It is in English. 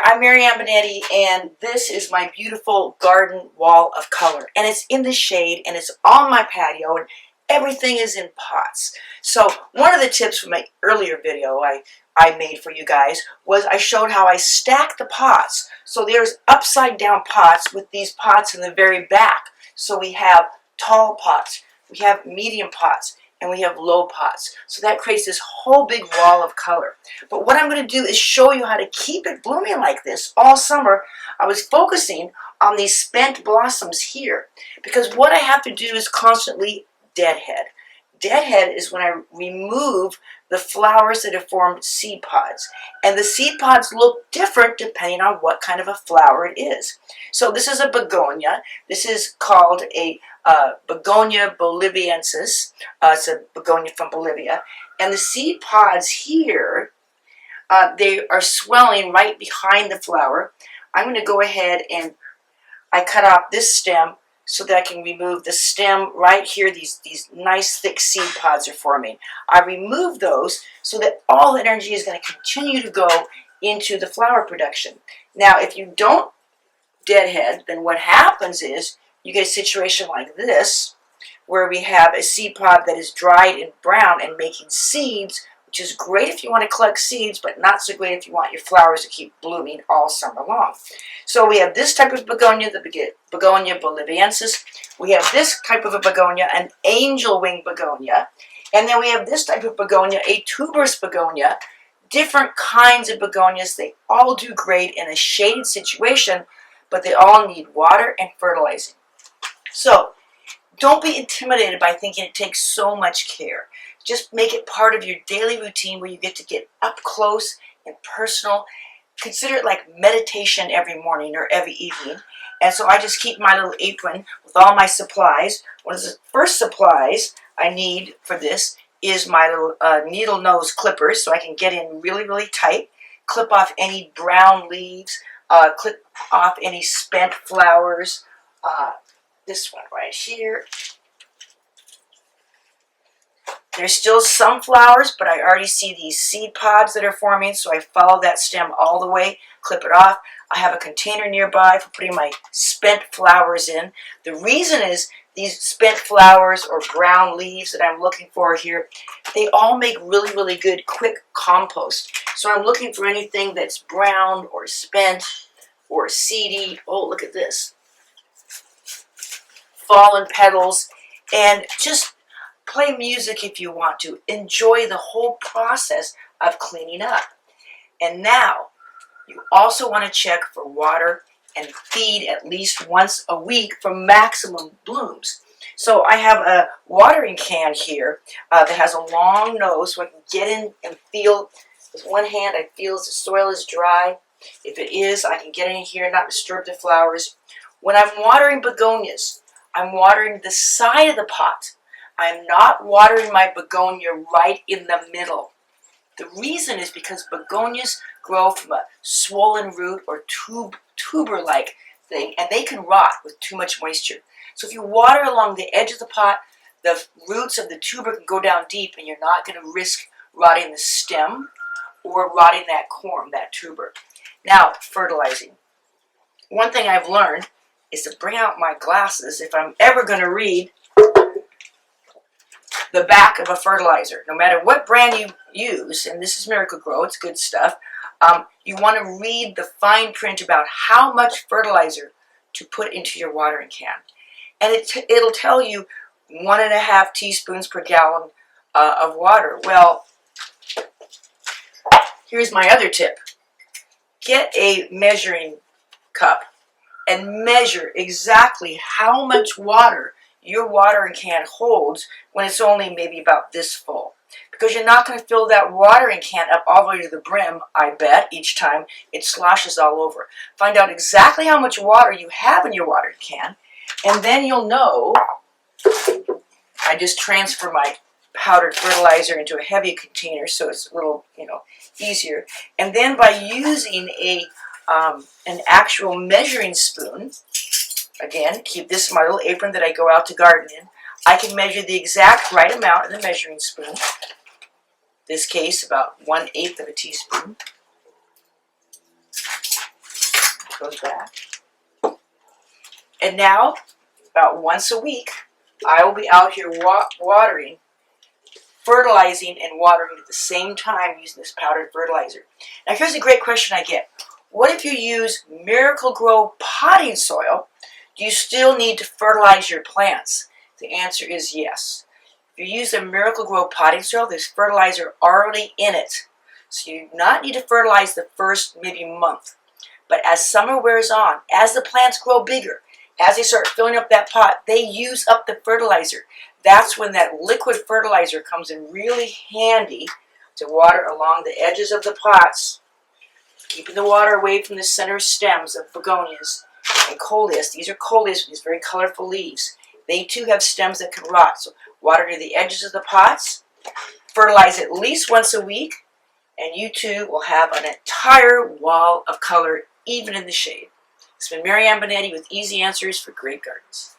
Hi, I'm Mary Ann Benetti, and this is my beautiful garden wall of color. And it's in the shade, and it's on my patio, and everything is in pots. So one of the tips from my earlier video I made for you guys was I showed how I stack the pots. So there's upside down pots with these pots in the very back. So we have tall pots, we have medium pots, and we have low pots. So that creates this whole big wall of color. But what I'm going to do is show you how to keep it blooming like this all summer. I was focusing on these spent blossoms here because what I have to do is constantly deadhead. Deadhead is when I remove the flowers that have formed seed pods. And the seed pods look different depending on what kind of a flower it is. So this is a begonia. This is called a Begonia boliviensis. It's a begonia from Bolivia. And the seed pods here, they are swelling right behind the flower. I'm going to go ahead and I cut off this stem so that I can remove the stem right here. These nice thick seed pods are forming. I remove those so that all the energy is going to continue to go into the flower production. Now, if you don't deadhead, then what happens is you get a situation like this where we have a seed pod that is dried and brown and making seeds, which is great if you want to collect seeds, but not so great if you want your flowers to keep blooming all summer long. So we have this type of begonia, the Begonia boliviensis. We have this type of a begonia, an angel wing begonia. And then we have this type of begonia, a tuberous begonia. Different kinds of begonias. They all do great in a shaded situation, but they all need water and fertilizing. So don't be intimidated by thinking it takes so much care. Just make it part of your daily routine where you get to get up close and personal. Consider it like meditation every morning or every evening. And so I just keep my little apron with all my supplies. One of the first supplies I need for this is my little needle nose clippers so I can get in really, really tight, clip off any brown leaves, clip off any spent flowers. This one right here. There's still some flowers, but I already see these seed pods that are forming, so I follow that stem all the way, clip it off. I have a container nearby for putting my spent flowers in. The reason is these spent flowers or brown leaves that I'm looking for here, they all make really, really good quick compost. So I'm looking for anything that's brown or spent or seedy. Oh, look at this. Fallen petals, and just play music if you want to. Enjoy the whole process of cleaning up. And now, you also want to check for water and feed at least once a week for maximum blooms. So I have a watering can here that has a long nose so I can get in and feel. With one hand I feel if the soil is dry. If it is, I can get in here and not disturb the flowers. When I'm watering begonias, I'm watering the side of the pot. I'm not watering my begonia right in the middle. The reason is because begonias grow from a swollen root or tuber-like thing, and they can rot with too much moisture. So if you water along the edge of the pot, the roots of the tuber can go down deep, and you're not going to risk rotting the stem or rotting that corm, that tuber. Now, fertilizing. One thing I've learned is to bring out my glasses if I'm ever going to read the back of a fertilizer. No matter what brand you use, and this is Miracle-Gro, it's good stuff, you want to read the fine print about how much fertilizer to put into your watering can. And it'll tell you 1.5 teaspoons per gallon of water. Well, here's my other tip. Get a measuring cup and measure exactly how much water your watering can holds when it's only maybe about this full. Because you're not going to fill that watering can up all the way to the brim, I bet, each time it sloshes all over. Find out exactly how much water you have in your watering can, and then you'll know. I just transfer my powdered fertilizer into a heavy container so it's a little, easier. And then by using an actual measuring spoon, again, keep this in my little apron that I go out to garden in, I can measure the exact right amount in the measuring spoon. This case, about 1/8 of a teaspoon. goes back. And now, about once a week, I will be out here watering, fertilizing and watering at the same time using this powdered fertilizer. Now here's a great question I get. What if you use Miracle-Gro potting soil? Do you still need to fertilize your plants? The answer is yes. If you use a Miracle-Gro potting soil, there's fertilizer already in it. So you do not need to fertilize the first maybe month. But as summer wears on, as the plants grow bigger, as they start filling up that pot, they use up the fertilizer. That's when that liquid fertilizer comes in really handy to water along the edges of the pots, keeping the water away from the center stems of begonias and coleus. These are coleus with these very colorful leaves. They too have stems that can rot. So water near the edges of the pots, fertilize at least once a week, and you too will have an entire wall of color, even in the shade. It's been Mary Ann Bonetti with Easy Answers for Great Gardens.